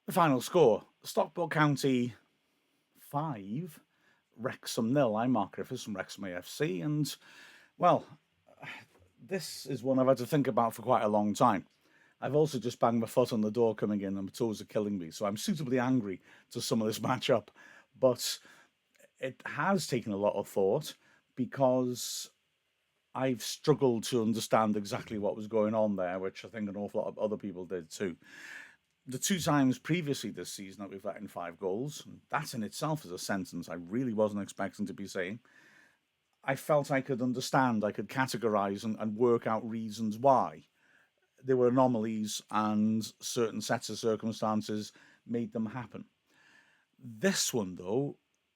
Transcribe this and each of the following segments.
The final score: Stockport County 5, Wrexham nil. I'm Mark Griffiths from Wrexham AFC, and well, this is one I've had to think about for quite a long time. I've also just banged my foot on the door coming in, and my toes are killing me, so I'm suitably angry to some of this matchup. But it has taken a lot of thought because I've struggled to understand exactly what was going on there, which I think an awful lot of other people did too. The two times previously this season that we've let in 5 goals, that in itself is a sentence I really wasn't expecting to be saying. I felt I could understand, I could categorize and work out reasons why. There were anomalies and certain sets of circumstances made them happen. This one, though,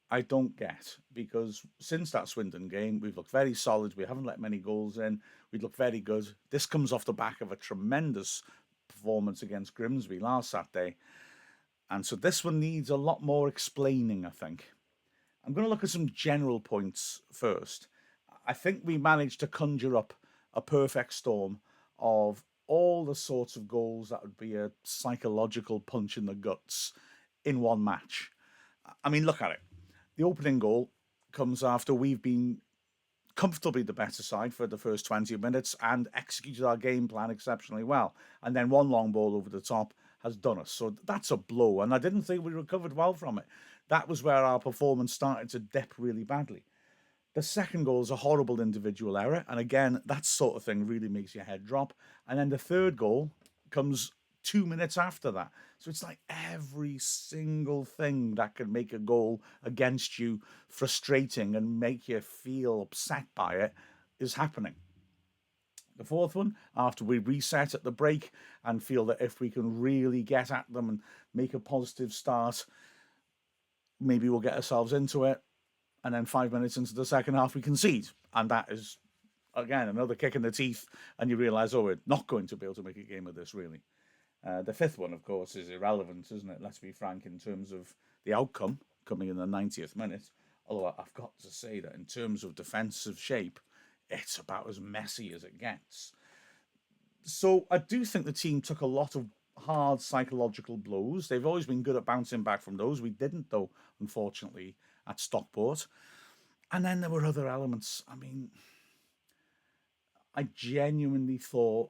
I don't get because since that Swindon game, we've looked very solid. We haven't let many goals in. We look very good. This comes off the back of a tremendous performance against Grimsby last Saturday. And so this one needs a lot more explaining, I think. I'm going to look at some general points first. I think we managed to conjure up a perfect storm of all the sorts of goals that would be a psychological punch in the guts in one match. I mean, look at it. The opening goal comes after we've been comfortably the better side for the first 20 minutes and executed our game plan exceptionally well. And then one long ball over the top has done us. So that's a blow. And I didn't think we recovered well from it. That was where our performance started to dip really badly. The second goal is a horrible individual error. And again, that sort of thing really makes your head drop. And then the third goal comes 2 minutes after that. So it's like every single thing that could make a goal against you frustrating and make you feel upset by it is happening. The fourth one, after we reset at the break and feel that if we can really get at them and make a positive start, maybe we'll get ourselves into it. And then 5 minutes into the second half, we concede. And that is, again, another kick in the teeth. And you realise, oh, we're not going to be able to make a game of this, really. The fifth one, of course, is irrelevant, isn't it? Let's be frank in terms of the outcome coming in the 90th minute. Although I've got to say that in terms of defensive shape, it's about as messy as it gets. So I do think the team took a lot of hard psychological blows. They've always been good at bouncing back from those. We didn't, though, unfortunately, at Stockport. And then there were other elements. I mean, I genuinely thought,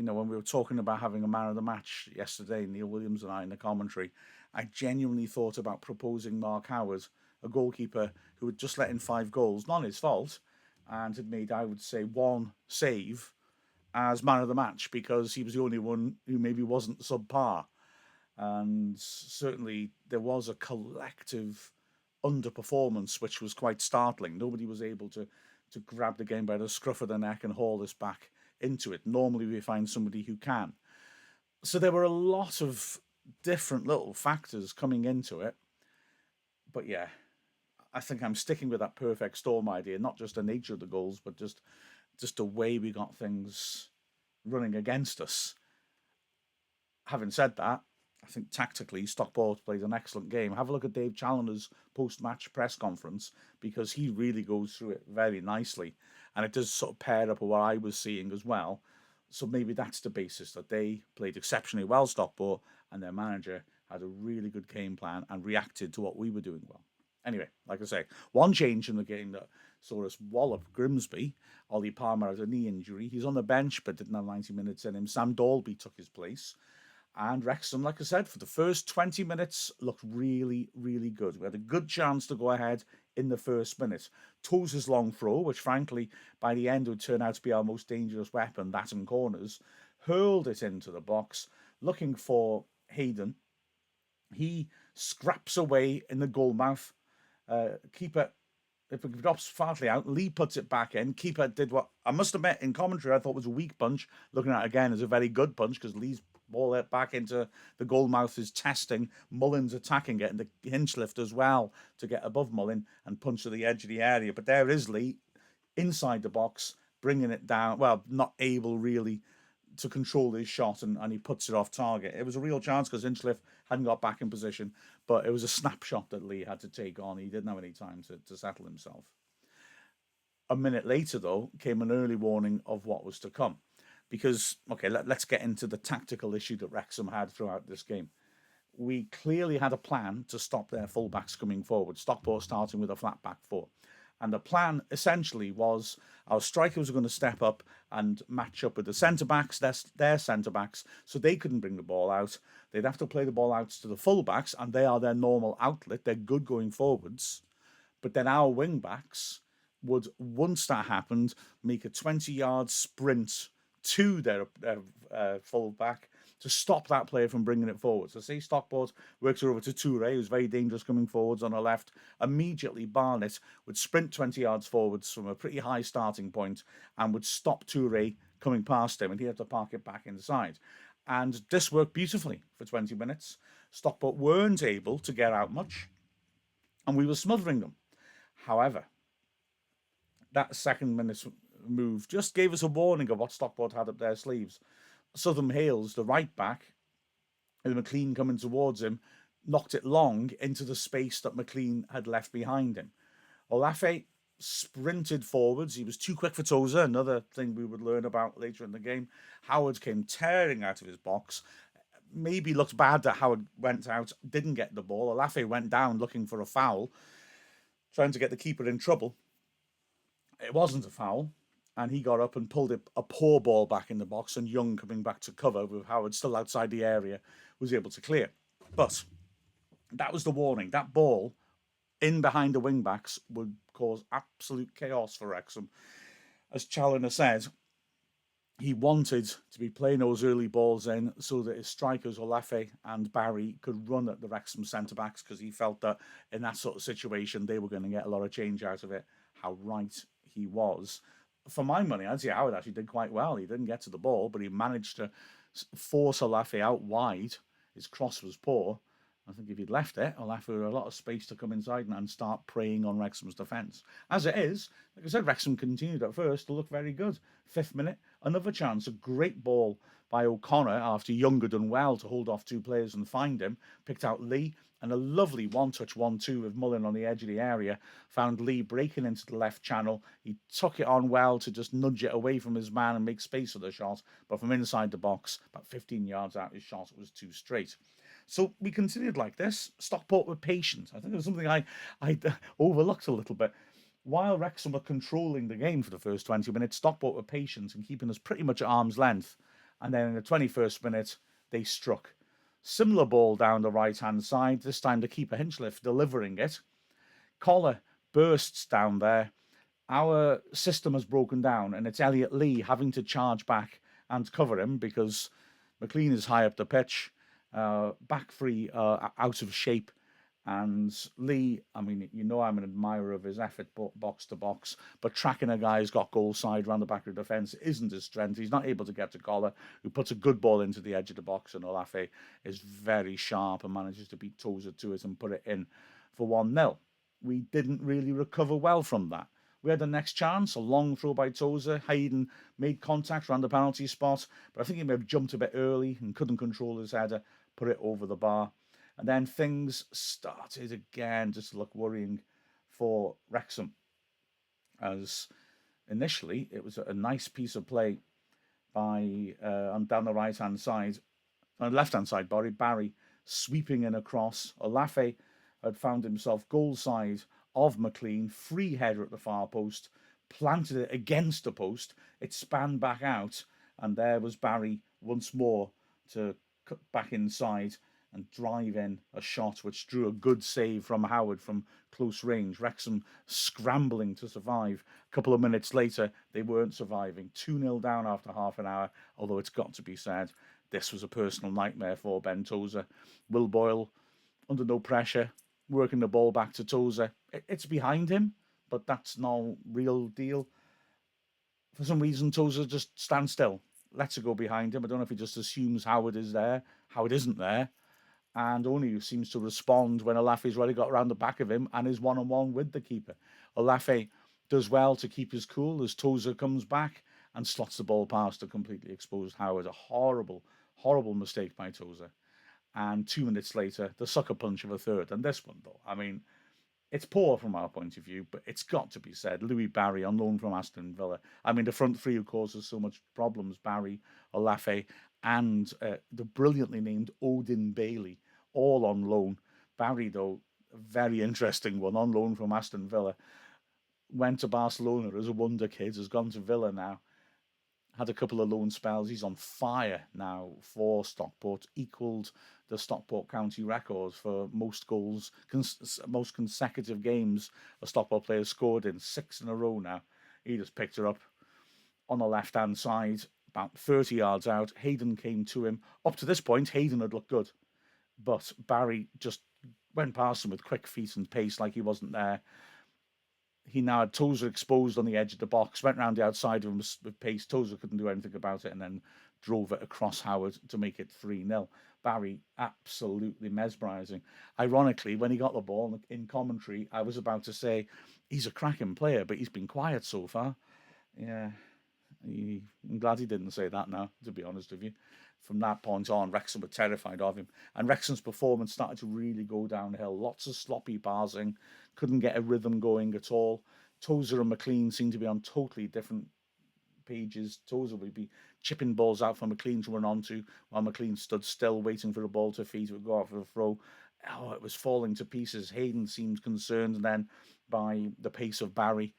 when we were talking about having a man of the match yesterday, Neil Williams and I in the commentary, I genuinely thought about proposing Mark Howard, a goalkeeper who had just let in 5 goals, not his fault, and had made, I would say, one save as man of the match because he was the only one who maybe wasn't subpar. And certainly there was a collective underperformance, which was quite startling. Nobody was able to grab the game by the scruff of the neck and haul us back into it. Normally, we find somebody who can. So there were a lot of different little factors coming into it. But yeah, I think I'm sticking with that perfect storm idea, not just the nature of the goals, but just the way we got things running against us. Having said that, I think tactically Stockport played an excellent game. Have a look at Dave Challoner's post-match press conference because he really goes through it very nicely, and it does sort of pair up with what I was seeing as well. So maybe that's the basis that they played exceptionally well, Stockport, and their manager had a really good game plan and reacted to what we were doing well. Anyway, like I say, one change in the game that saw us wallop Grimsby. Ollie Palmer had a knee injury. He's on the bench but didn't have 90 minutes in him. Sam Dalby took his place. And Wrexham, like I said, for the first 20 minutes, looked really, really good. We had a good chance to go ahead in the first minute. Tozer's long throw, which frankly, by the end would turn out to be our most dangerous weapon, that and corners, hurled it into the box, looking for Hayden. He scraps away in the goal mouth. Keeper, if it drops partly out, Lee puts it back in. Keeper did what I must admit in commentary I thought was a weak punch. Looking at it again as a very good punch because Lee's ball it back into the goal mouth is testing. Mullin's attacking it and the hinge lift as well to get above Mullin and punch to the edge of the area. But there is Lee inside the box, bringing it down. Well, not able really to control his shot and he puts it off target. It was a real chance because Inchliff hadn't got back in position, but it was a snapshot that Lee had to take on. He didn't have any time to settle himself. A minute later, though, came an early warning of what was to come. Because, okay, let's get into the tactical issue that Wrexham had throughout this game. we clearly had a plan to stop their fullbacks coming forward. Stockport starting with a flat back four. And the plan essentially was our strikers were going to step up and match up with the centre backs, their centre backs, so they couldn't bring the ball out. They'd have to play the ball out to the full backs, and they are their normal outlet. They're good going forwards. But then our wing backs would, once that happened, make a 20-yard sprint to their full back to stop that player from bringing it forward. So say Stockport works over to Toure, who's very dangerous coming forwards on the left. Immediately Barnett would sprint 20 yards forwards from a pretty high starting point and would stop Toure coming past him, and he had to park it back inside. And this worked beautifully for 20 minutes. Stockport weren't able to get out much, and we were smothering them. However, that second minute move just gave us a warning of what Stockport had up their sleeves. Southern Hales, the right back, with McLean coming towards him, knocked it long into the space that McLean had left behind him. Olafe sprinted forwards. He was too quick for Tozer, another thing we would learn about later in the game. Howard came tearing out of his box. Maybe looked bad that Howard went out, didn't get the ball. Olafe went down looking for a foul, trying to get the keeper in trouble. It wasn't a foul, and he got up and pulled a poor ball back in the box, and Young coming back to cover with Howard still outside the area was able to clear. But that was the warning. That ball in behind the wing backs would cause absolute chaos for Wrexham. As Challoner said, he wanted to be playing those early balls in so that his strikers, Olafe and Barry, could run at the Wrexham centre-backs, because he felt that in that sort of situation they were going to get a lot of change out of it. How right he was. For my money, I'd say Howard actually did quite well. He didn't get to the ball, but he managed to force Olafe out wide. His cross was poor. I think if he'd left it, Olafe had a lot of space to come inside and start preying on Wrexham's defence. As it is, like I said, Wrexham continued at first to look very good. 5th minute, another chance, a great ball by O'Connor after Young had done well to hold off two players and find him. Picked out Lee, and a lovely one-touch 1-2 with Mullen on the edge of the area. Found Lee breaking into the left channel. He took it on well to just nudge it away from his man and make space for the shot. But from inside the box, about 15 yards out, his shot was too straight. So we continued like this. Stockport were patient. I think it was something I overlooked a little bit. While Wrexham were controlling the game for the first 20 minutes, Stockport were patient and keeping us pretty much at arm's length. And then in the 21st minute, they struck. Similar ball down the right-hand side, this time the keeper Hinchliffe delivering it. Collar bursts down there. Our system has broken down, and it's Elliot Lee having to charge back and cover him because McLean is high up the pitch. Back three out of shape, and Lee, I mean, you know I'm an admirer of his effort box to box, but tracking a guy who's got goal side around the back of the defence isn't his strength. He's not able to get to Collar, who puts a good ball into the edge of the box, and Olafe is very sharp and manages to beat Tozer to it and put it in for 1-0. We didn't really recover well from that. We had the next chance, a long throw by Tozer. Hayden made contact around the penalty spot, but I think he may have jumped a bit early and couldn't control his header, put it over the bar. And then things started again just to look worrying for Wrexham. As initially, it was a nice piece of play by down the right-hand side, on the left-hand side, Barry sweeping in across. Olafe had found himself goal side of McLean, free header at the far post, planted it against the post. It span back out, and there was Barry once more to cut back inside and drive in a shot which drew a good save from Howard from close range. Wrexham scrambling to survive. A couple of minutes later, they weren't surviving. 2-0 down after half an hour, although it's got to be said, this was a personal nightmare for Ben Tozer. Will Boyle, under no pressure, working the ball back to Tozer. It's behind him, but that's no real deal. For some reason, Tozer just stands still, lets it go behind him. I don't know if he just assumes Howard is there. Howard isn't there, and only seems to respond when Olafe's already got around the back of him and is one-on-one with the keeper. Olafe does well to keep his cool as Tozer comes back and slots the ball past a completely exposed Howard. A horrible, horrible mistake by Tozer. And 2 minutes later, the sucker punch of a third. And this one, though, I mean, it's poor from our point of view, but it's got to be said. Louis Barry on loan from Aston Villa. I mean, the front three who causes so much problems, Barry, Olafe, and the brilliantly named Odin Bailey. all on loan. Barry, though, a very interesting one, on loan from Aston Villa. Went to Barcelona as a wonder kid, has gone to Villa now. Had a couple of loan spells. He's on fire now for Stockport. Equalled the Stockport County record for most goals, most consecutive games a Stockport player scored in, 6 in a row now. He just picked her up on the left-hand side, about 30 yards out. Hayden came to him. Up to this point, Hayden had looked good, but Barry just went past him with quick feet and pace like he wasn't there. He now had Tozer exposed on the edge of the box, went round the outside of him with pace. Tozer couldn't do anything about it, and then drove it across Howard to make it 3-0. Barry, absolutely mesmerising. Ironically, when he got the ball in commentary, I was about to say, he's a cracking player, but he's been quiet so far. Yeah, I'm glad he didn't say that now, to be honest with you. From that point on, Wrexham were terrified of him. And Wrexham's performance started to really go downhill. Lots of sloppy passing, couldn't get a rhythm going at all. Tozer and McLean seemed to be on totally different pages. Tozer would be chipping balls out for McLean to run onto, while McLean stood still waiting for the ball to feed. It would go out for a throw. Oh, it was falling to pieces. Hayden seemed concerned then by the pace of Barry,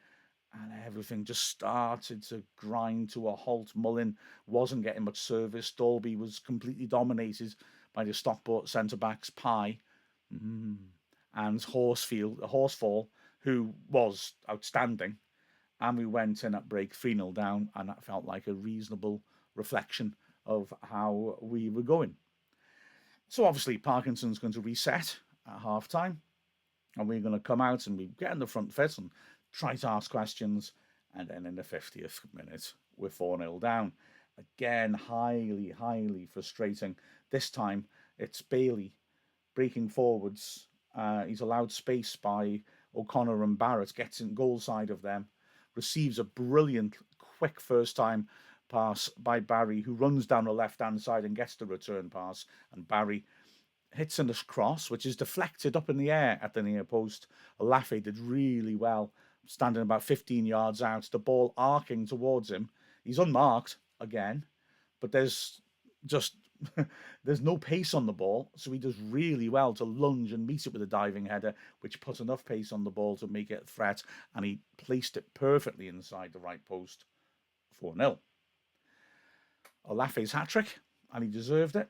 and everything just started to grind to a halt. Mullin wasn't getting much service. Dalby was completely dominated by the Stockport centre-backs, Pye and Horsefall, who was outstanding. And we went in at break 3-0 down, and that felt like a reasonable reflection of how we were going. So obviously Parkinson's going to reset at half-time, and we're going to come out and we get in the front fit and try to ask questions, and then in the 50th minute, we're 4-0 down. Again, highly, highly frustrating. This time, it's Bailey breaking forwards. He's allowed space by O'Connor and Barrett, gets in goal side of them, receives a brilliant, quick first-time pass by Barry, who runs down the left-hand side and gets the return pass, and Barry hits in this cross, which is deflected up in the air at the near post. Olafe did really well, standing about 15 yards out, the ball arcing towards him. He's unmarked again, but there's just there's no pace on the ball, so he does really well to lunge and meet it with a diving header, which put enough pace on the ball to make it a threat, and he placed it perfectly inside the right post. 4-0. Olafe's hat-trick, and he deserved it,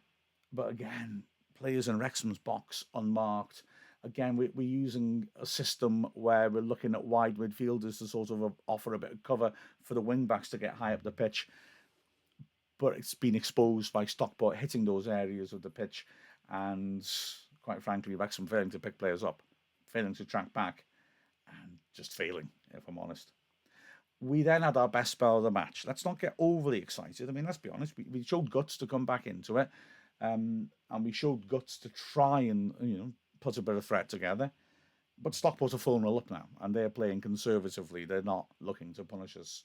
but again, players in Wrexham's box unmarked. Again, we're using a system where we're looking at wide midfielders to sort of offer a bit of cover for the wing-backs to get high up the pitch. But it's been exposed by Stockport hitting those areas of the pitch, and quite frankly, Wrexham failing to pick players up, failing to track back, and just failing, if I'm honest. We then had our best spell of the match. Let's not get overly excited. I mean, let's be honest, we showed guts to come back into it, and we showed guts to try and, put a bit of threat together. But Stockport are 4-0 up now, and they're playing conservatively. They're not looking to punish us.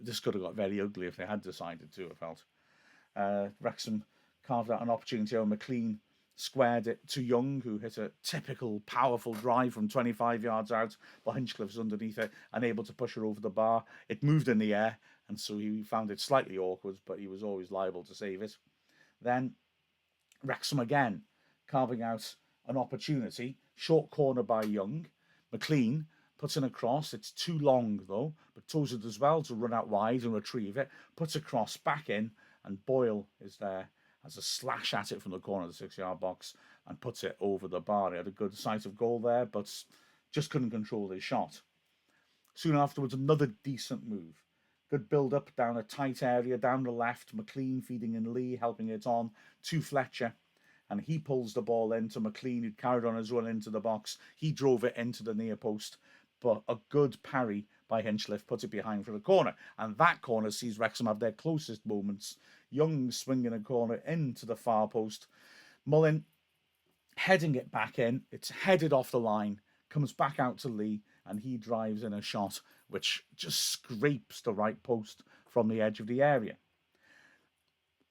This could have got very ugly if they had decided to, I felt. Wrexham carved out an opportunity on McLean, squared it to Young, who hit a typical powerful drive from 25 yards out, while Hinchcliffe's underneath it and able to push her over the bar. It moved in the air, and so he found it slightly awkward, but he was always liable to save it. Then Wrexham again, carving out an opportunity, short corner by Young. McLean puts in a cross. It's too long, though, but Tozer does well to run out wide and retrieve it. Puts a cross back in, and Boyle is there, has a slash at it from the corner of the 6-yard box and puts it over the bar. He had a good sight of goal there, but just couldn't control his shot. Soon afterwards, another decent move. Good build-up down a tight area, down the left. McLean feeding in Lee, helping it on to Fletcher. And he pulls the ball into McLean, who carried on his run into the box. He drove it into the near post, but a good parry by Hinchcliffe put it behind for the corner. And that corner sees Wrexham have their closest moments. Young swinging a corner into the far post. Mullin heading it back in. It's headed off the line, comes back out to Lee, and he drives in a shot which just scrapes the right post from the edge of the area.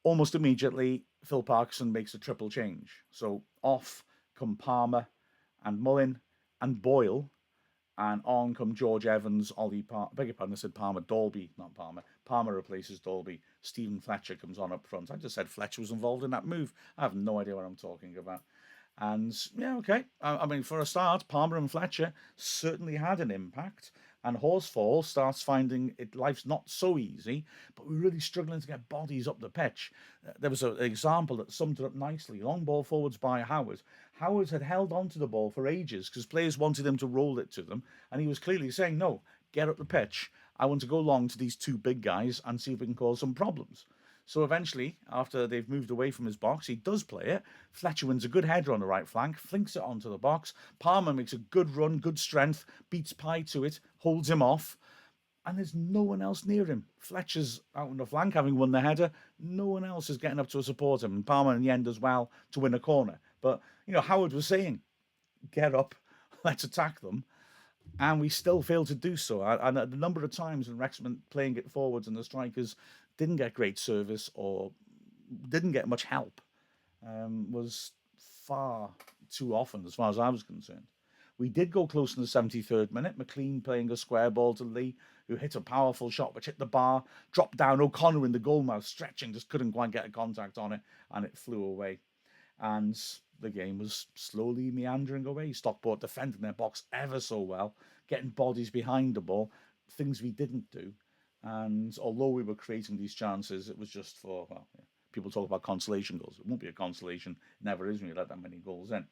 Almost immediately, Phil Parkinson makes a triple change. So off come Palmer and Mullin and Boyle, and on come George Evans, Ollie Palmer, beg your pardon, I said Palmer, Dalby, not Palmer. Palmer replaces Dalby. Stephen Fletcher comes on up front. I just said Fletcher was involved in that move. I have no idea what I'm talking about. And yeah, okay. I mean, for a start, Palmer and Fletcher certainly had an impact. And Horsfall starts finding it life's not so easy, but we're really struggling to get bodies up the pitch. There was an example that summed it up nicely. Long ball forwards by Howard. Howard had held on to the ball for ages because players wanted him to roll it to them, and he was clearly saying, "No, get up the pitch. I want to go long to these two big guys and see if we can cause some problems." So eventually, after they've moved away from his box, he does play it. Fletcher wins a good header on the right flank, flinks it onto the box. Palmer makes a good run, good strength, beats Pye to it, holds him off, and there's no one else near him. Fletcher's out on the flank, having won the header. No one else is getting up to support him. And Palmer in the end as well to win a corner. But, Howard was saying, get up, let's attack them. And we still failed to do so. And the number of times when Wrexham playing it forwards and the strikers didn't get great service or didn't get much help was far too often, as far as I was concerned. We did go close in the 73rd minute. McLean playing a square ball to Lee, who hit a powerful shot which hit the bar, dropped down. O'Connor in the goalmouth, stretching, just couldn't quite get a contact on it, and it flew away. And the game was slowly meandering away. Stockport defending their box ever so well, getting bodies behind the ball, things we didn't do. And although we were creating these chances, it was just for, well, yeah, people talk about consolation goals. It won't be a consolation. It never is when you let that many goals in.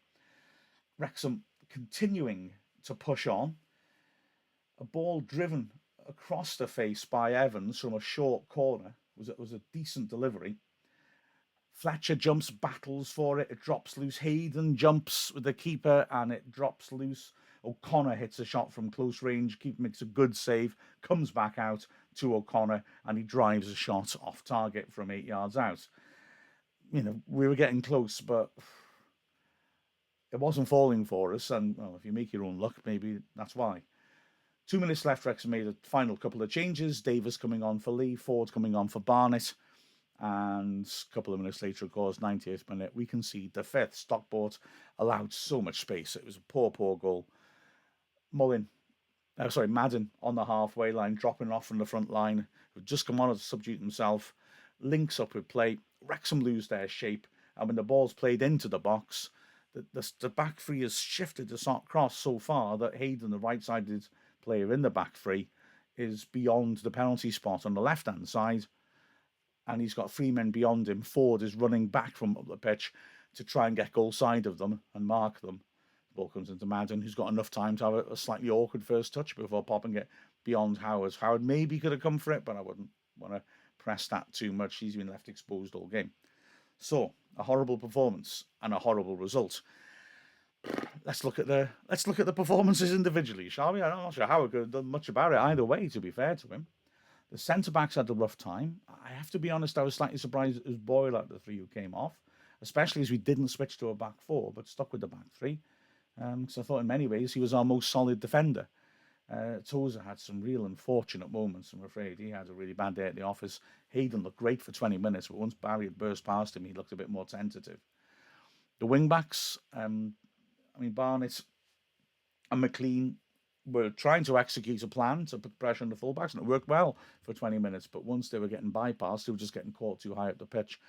Wrexham continuing to push on. A ball driven across the face by Evans from a short corner was a decent delivery. Fletcher jumps, battles for it. It drops loose. Hayden jumps with the keeper and it drops loose. O'Connor hits a shot from close range. Keeper makes a good save, comes back out to O'Connor, and he drives a shot off target from 8 yards out. We were getting close, but it wasn't falling for us. And, well, if you make your own luck, maybe that's why. 2 minutes left, Wrexham made a final couple of changes. Davis coming on for Lee, Ford coming on for Barnett. And a couple of minutes later, of course, 90th minute, we concede the fifth. Stockport allowed so much space. It was a poor, poor goal. Madden on the halfway line, dropping off from the front line, who just come on to substitute himself, links up with play. Wrexham lose their shape, and when the ball's played into the box, the back three has shifted the sock cross so far that Hayden, the right-sided player in the back three, is beyond the penalty spot on the left-hand side, and he's got three men beyond him. Ford is running back from up the pitch to try and get goal side of them and mark them. The ball comes into Madden, who's got enough time to have a slightly awkward first touch before popping it beyond Howard. Howard maybe could have come for it, but I wouldn't want to press that too much. He's been left exposed all game. So, a horrible performance and a horrible result. Let's look at the performances individually, shall we? I'm not sure Howard could have done much about it either way, to be fair to him. The centre-backs had a rough time. I have to be honest, I was slightly surprised it was Boyle out of the three who came off, especially as we didn't switch to a back four, but stuck with the back three. Because I thought in many ways he was our most solid defender. Tozer had some real unfortunate moments, I'm afraid. He had a really bad day at the office. Hayden looked great for 20 minutes, but once Barry had burst past him, he looked a bit more tentative. The wing-backs, Barnett and McLean were trying to execute a plan to put pressure on the fullbacks, and it worked well for 20 minutes. But once they were getting bypassed, they were just getting caught too high up the pitch.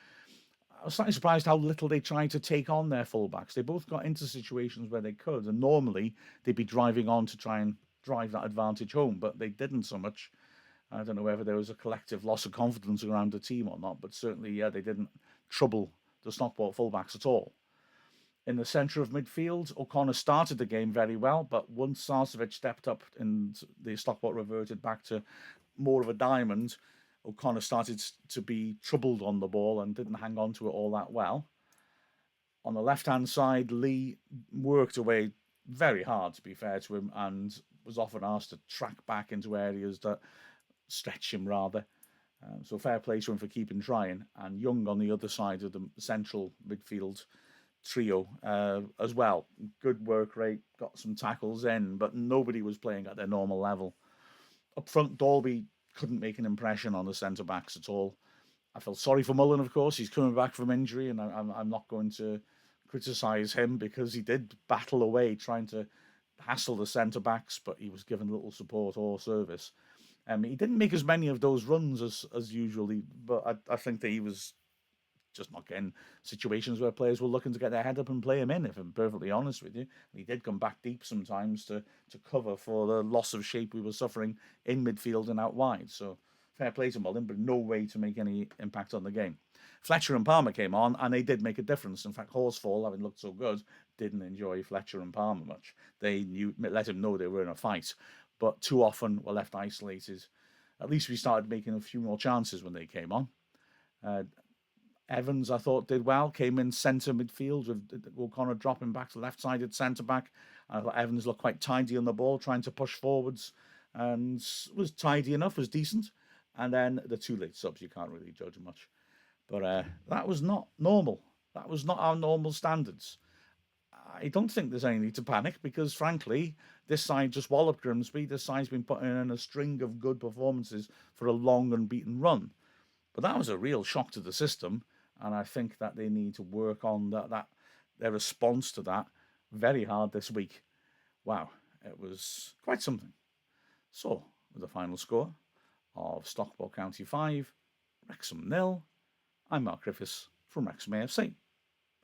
I was slightly surprised how little they tried to take on their fullbacks. They both got into situations where they could, and normally they'd be driving on to try and drive that advantage home, but they didn't so much. I don't know whether there was a collective loss of confidence around the team or not, but certainly, yeah, they didn't trouble the Stockport fullbacks at all. In the centre of midfield, O'Connor started the game very well, but once Sarcevic stepped up and the Stockport reverted back to more of a diamond, O'Connor started to be troubled on the ball and didn't hang on to it all that well. On the left-hand side, Lee worked away very hard, to be fair to him, and was often asked to track back into areas that stretch him rather. So fair play to him for keeping trying. And Young on the other side of the central midfield trio as well. Good work rate, got some tackles in, but nobody was playing at their normal level. Up front, Dalby couldn't make an impression on the centre-backs at all. I felt sorry for Mullen, of course. He's coming back from injury, and I'm not going to criticise him because he did battle away trying to hassle the centre-backs, but he was given little support or service. He didn't make as many of those runs as usually, but I think that he was just not getting situations where players were looking to get their head up and play him in, if I'm perfectly honest with you. And he did come back deep sometimes to cover for the loss of shape we were suffering in midfield and out wide. So fair play to Mullin, but no way to make any impact on the game. Fletcher and Palmer came on, and they did make a difference. In fact, Horsfall, having looked so good, didn't enjoy Fletcher and Palmer much. They let him know they were in a fight, but too often were left isolated. At least we started making a few more chances when they came on. Uh, Evans, I thought, did well. Came in centre midfield with O'Connor dropping back to left-sided centre-back. I thought Evans looked quite tidy on the ball, trying to push forwards, and was tidy enough, was decent. And then the two late subs, you can't really judge much. But that was not normal. That was not our normal standards. I don't think there's any need to panic because, frankly, this side just walloped Grimsby. This side's been putting in a string of good performances for a long unbeaten run. But that was a real shock to the system, and I think that they need to work on their response to that very hard this week. Wow, it was quite something. So, with the final score of Stockport County 5, Wrexham 0, I'm Mark Griffiths from Wrexham AFC.